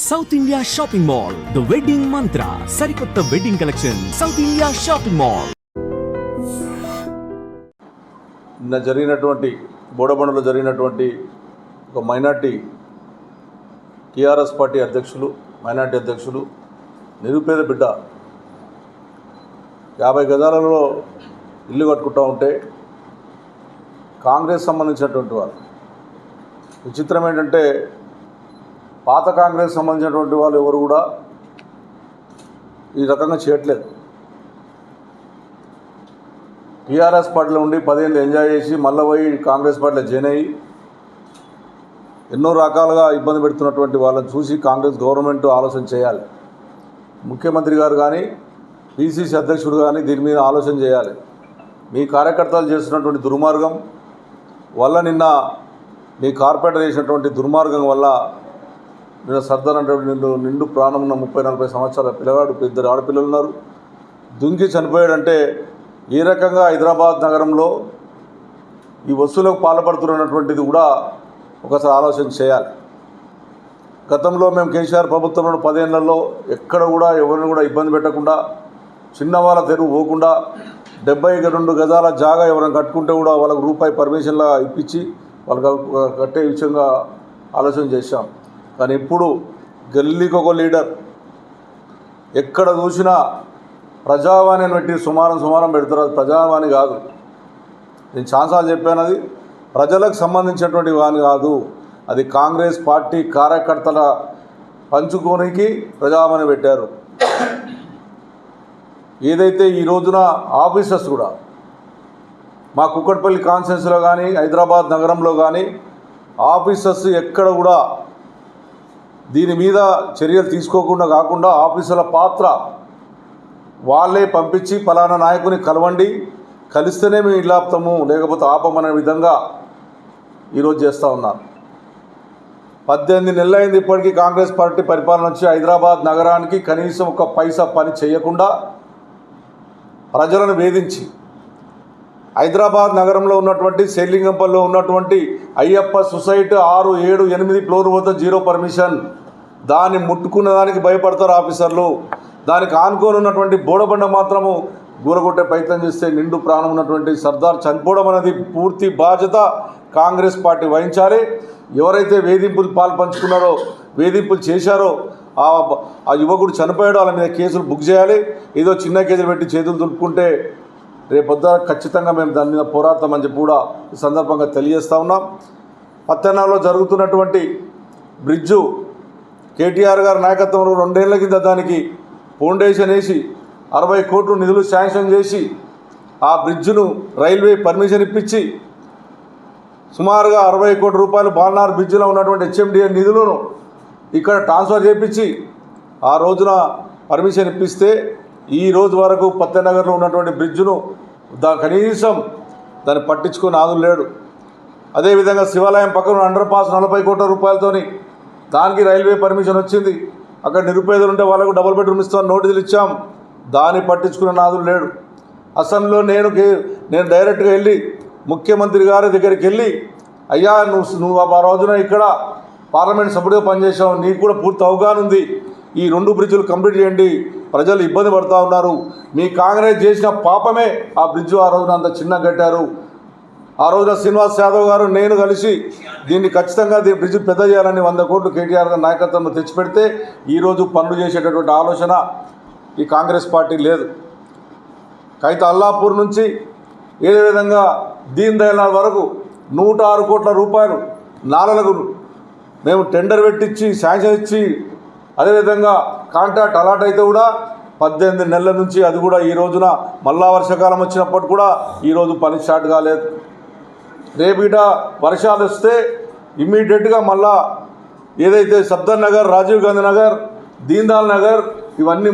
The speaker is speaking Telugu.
South India shopping mall, the wedding మంత్ర, సరికొత్త wedding collection, south India shopping mall. నిన్న జరిగినటువంటి బోడబండలో జరిగినటువంటి ఒక మైనార్టీ టీఆర్ఎస్ పార్టీ అధ్యక్షులు, మైనార్టీ అధ్యక్షులు, నిరుపేద బిడ్డ 50 గజాలలో ఇల్లు కట్టుకుంటూ ఉంటే కాంగ్రెస్ సంబంధించినటువంటి వారు, విచిత్రం ఏంటంటే పాత కాంగ్రెస్ సంబంధించినటువంటి వాళ్ళు ఎవరు కూడా ఈ రకంగా చేయట్లేదు. టీఆర్ఎస్ పార్టీలో ఉండి 10 ఏళ్ళు ఎంజాయ్ చేసి మళ్ళీ పోయి కాంగ్రెస్ పార్టీలో జాయిన్ అయ్యి ఎన్నో రకాలుగా ఇబ్బంది పెడుతున్నటువంటి వాళ్ళని చూసి కాంగ్రెస్ గవర్నమెంట్ ఆలోచన చేయాలి. ముఖ్యమంత్రి గారు కానీ పిసిసి అధ్యక్షుడు కానీ దీని మీద ఆలోచన చేయాలి. మీ కార్యకర్తలు చేస్తున్నటువంటి దుర్మార్గం వల్ల, నిన్న మీ కార్పొరేటర్ చేసినటువంటి దుర్మార్గం వల్ల నిన్న సర్దార్ అంటే నిండు ప్రాణం ఉన్న 30-40 సంవత్సరాల పిల్లగాడు, 2 ఆడపిల్లలు ఉన్నారు, దుంకి చనిపోయాడంటే ఏ రకంగా హైదరాబాద్ నగరంలో ఈ వస్తువులకు పాల్పడుతున్నటువంటిది కూడా ఒకసారి ఆలోచన చేయాలి. గతంలో మేము కేసీఆర్ ప్రభుత్వంలో 10 ఏళ్లలో ఎక్కడ కూడా ఎవరిని కూడా ఇబ్బంది పెట్టకుండా, చిన్నవాళ్ళ తెరువు పోకుండా 72 గజాల జాగా ఎవరైనా కట్టుకుంటే కూడా వాళ్ళకు రూపాయి పర్మిషన్లా ఇప్పించి వాళ్ళకి కట్టే విషయంగా ఆలోచన చేశాం. కానీ ఇప్పుడు గల్లీకి ఒక లీడర్, ఎక్కడ చూసినా ప్రజావాణి అని పెట్టి సుమారం పెడతారు. అది ప్రజావాణి కాదు, నేను చాలాసార్లు చెప్పాను, అది ప్రజలకు సంబంధించినటువంటి వాణి కాదు, అది కాంగ్రెస్ పార్టీ కార్యకర్తల పంచుకోనికి ప్రజావాణి పెట్టారు. ఏదైతే ఈ రోజున ఆఫీసర్స్ కూడా మా కుక్కట్పల్లి కాన్స్టిట్యున్సీలో కానీ హైదరాబాద్ నగరంలో కానీ ఆఫీసర్స్ ఎక్కడ కూడా దీని మీద చర్యలు తీసుకోకుండా కాకుండా ఆఫీసర్ల పాత్ర వాళ్ళే పంపించి ఫలానా నాయకుని కలవండి, కలిస్తేనే మేము ఇల్లు ఆపుతాము, లేకపోతే ఆపమనే విధంగా ఈరోజు చేస్తూ ఉన్నారు. 18 నెలలు అయింది ఇప్పటికీ కాంగ్రెస్ పార్టీ పరిపాలన వచ్చి హైదరాబాద్ నగరానికి కనీసం ఒక పైసా పని చేయకుండా ప్రజలను వేధించి హైదరాబాద్ నగరంలో ఉన్నటువంటి శేర్లింగంపల్లిలో ఉన్నటువంటి అయ్యప్ప సొసైటీ 6, 7, 8 ఫ్లోర్ వద్ద 0 పర్మిషన్. దాన్ని ముట్టుకున్న దానికి భయపడతారు ఆఫీసర్లు. దానికి ఆనుకొని ఉన్నటువంటి బోడబండ మాత్రము గూలగొట్టే ప్రయత్నం చేస్తే నిండు ప్రాణం ఉన్నటువంటి సర్దార్ చనిపోవడం అనేది పూర్తి బాధ్యత కాంగ్రెస్ పార్టీ వహించాలి. ఎవరైతే వేధింపులు పాల్పంచుకున్నారో, వేధింపులు చేశారో, ఆ యువకుడు చనిపోయాడో వాళ్ళ మీద కేసులు బుక్ చేయాలి. ఏదో చిన్న కేసులు పెట్టి చేతులు దులుపుకుంటే రేపొద్దు ఖచ్చితంగా మేము దాని మీద పోరాడతామని చెప్పి కూడా ఈ సందర్భంగా తెలియజేస్తూ ఉన్నాం. పత్తనాలో జరుగుతున్నటువంటి బ్రిడ్జు కేటీఆర్ గారి నాయకత్వంలో 2 ఏళ్ల కింద దానికి ఫౌండేషన్ వేసి 60 కోట్లు నిధులు శాంక్షన్ చేసి ఆ బ్రిడ్జ్ను రైల్వే పర్మిషన్ ఇప్పించి సుమారుగా 60 కోట్ల రూపాయలు బాల్నార్ బ్రిడ్జిలో ఉన్నటువంటి హెచ్ఎండిఏ నిధులను ఇక్కడ ట్రాన్స్ఫర్ చేయించి ఆ రోజున పర్మిషన్ ఇప్పిస్తే ఈ రోజు వరకు పత్తనగర్లో ఉన్నటువంటి బ్రిడ్జ్ను కనీసం దాన్ని పట్టించుకొని ఆదులు లేడు. అదేవిధంగా శివాలయం పక్కన అండర్ పాస్ 40 కోట్ల రూపాయలతోని దానికి రైల్వే పర్మిషన్ వచ్చింది. అక్కడ నిరుపేదలు ఉంటే వాళ్ళకు డబుల్ బెడ్రూమ్ ఇస్తామని నోటీసులు ఇచ్చాం, దాన్ని పట్టించుకునే నాదులు లేడు. అసెంబ్లీలో నేను డైరెక్ట్గా వెళ్ళి ముఖ్యమంత్రి గారి దగ్గరికి వెళ్ళి, అయ్యా నువ్వు ఆ రోజున ఇక్కడ పార్లమెంట్ సభ్యుడిగా పనిచేసావు, నీకు కూడా పూర్తి అవగాహన ఉంది, ఈ 2 బ్రిడ్జులు కంప్లీట్ చేయండి, ప్రజలు ఇబ్బంది పడుతూ ఉన్నారు, మీ కాంగ్రెస్ చేసిన పాపమే ఆ బ్రిడ్జు ఆ రోజున అంత చిన్న కట్టారు. ఆ రోజున శ్రీనివాస్ యాదవ్ గారు నేను కలిసి దీన్ని ఖచ్చితంగా బ్రిడ్జ్ పెద్ద చేయాలని 100 కోట్లు కేటీఆర్ గారి నాయకత్వంలో తెచ్చిపెడితే ఈరోజు పనులు చేసేటటువంటి ఆలోచన ఈ కాంగ్రెస్ పార్టీ లేదు. కైత అల్లాపూర్ నుంచి ఏదే విధంగా దీన్ దయాళ్ వరకు 106 కోట్ల రూపాయలు నాలలకు మేము టెండర్ పెట్టించి శాంక్షన్ ఇచ్చి అదేవిధంగా కాంట్రాక్ట్ అలాట్ అయితే కూడా 18 నెలల నుంచి అది కూడా ఈ రోజున మళ్ళా వర్షాకాలం వచ్చినప్పుడు కూడా ఈరోజు పని స్టార్ట్ కాలేదు. రేపు ఇట వర్షాలు వస్తే ఇమ్మీడియట్గా మళ్ళా ఏదైతే సఫ్దర్ నగర్, రాజీవ్ గాంధీ నగర్, దీన్ దయాళ్ నగర్ ఇవన్నీ